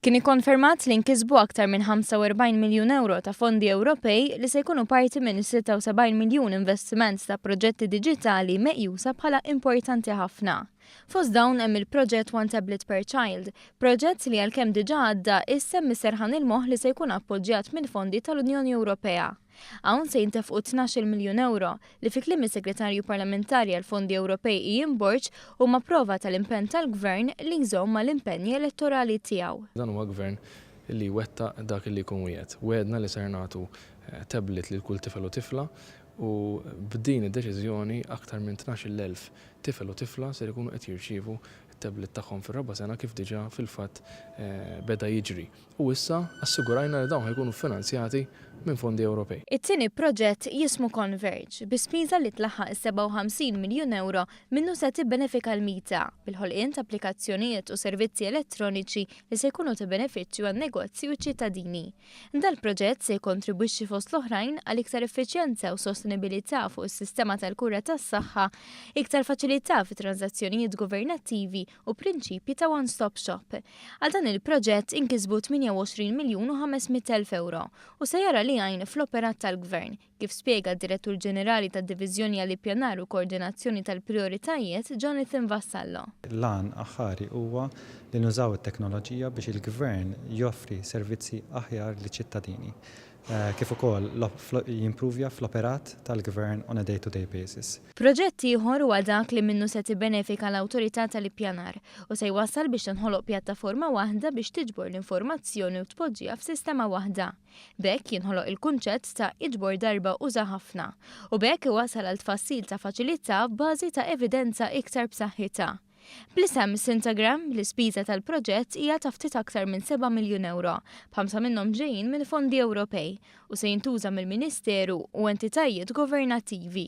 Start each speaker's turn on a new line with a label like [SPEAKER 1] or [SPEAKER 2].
[SPEAKER 1] Kien ikkonfermat li nkisbu aktar minn 45 miljun euro ta' fondi Ewropej li se jkunu parti minn 76 miljun investiment ta' proġetti diġitali meqjusa bħala importanti ħafna. Fost dawn hemm il-proġett One Tablet per Child, proġett li għalkemm diġà għadda issa misserħan il-moħħ li se jkun appoġġjat minn fondi tal-Unjoni Ewropea. Hawn se jintefqu 12 miljun euro li fi kliem is-Segretarju Parlamentari għal Fondi Ewropej Ian Borg huma prova tal-impenn tal-Gvern li jżomm mal-impenji elettorali tiegħu.
[SPEAKER 2] Dan huwa gvern li wettaq dak li jkun wieħed. Wedna li ser nagħtu tablet lil kull tifel u tifla u b'din id-deċiżjoni aktar minn 12,000 tifel u tifla ser ikunu qed jirċievu tablet tagħhom fir-raba' sena kif diġà fil-fatt beda jiġri. U issa assigurajna li dawn ħajkunu finanzjati minn fondi Ewropej.
[SPEAKER 1] It-tieni proġett jismu Converge, bi spiża li tlaħħaq 57 miljun euro minnu se tibbenefika l-mita bil-ħolqien ta' applikazzjonijiet u servizzi elettroniċi li se jkunu ta' benefiċċju għan-negozji u ċ-ċittadini. Dal-proġett se jkontribwixxi fost l-oħrajn għal iktar effiċjenza u sostenibilità fuq is-sistema tal-kura tas-saħħa, iktar faċilità fi transazzjonijiet governattivi u prinċipji ta' one-stop shop. Għal dan il-proġett inkisbu 28 miljun u 500,000 euro u se jara li għajn fl-operat tal-Gvern, kif spjega d-Direttur Ġenerali tad-Diviżjoni għall-Ippjanar u Koordinazzjoni tal-Prijoritajiet Jonathan Vassallo.
[SPEAKER 3] L-għan aħħari huwa li nużaw it-teknoloġija biex il-Gvern joffri servizzi aħjar li ċittadini. Kif ukoll jimprovja fl-operat tal-Gvern on a day-to-day basis.
[SPEAKER 1] Proġett ieħor huwa dak li minnu se tibbenefika l-Awtorità tal-Ippjanar u se jwassal biex tinħoloq pjattaforma waħda biex tiġbor l-informazzjoni u tpoġġiha f'sistema waħda. B'hekk jinħoloq il-kunċett ta' iġbor darba uża ħafna u b'hekk iwassal għal tfassil ta' faċilità b'bażi ta' evidenza iktar b'saħħitha. Bl-isem Instagram, l-ispiża tal-proġett hija ta' ftit aktar minn 7 miljun euro, b'5 minnhom ġejjin minn fondi Ewropej u se jintuża mill-Ministeru u entitajiet governattivi.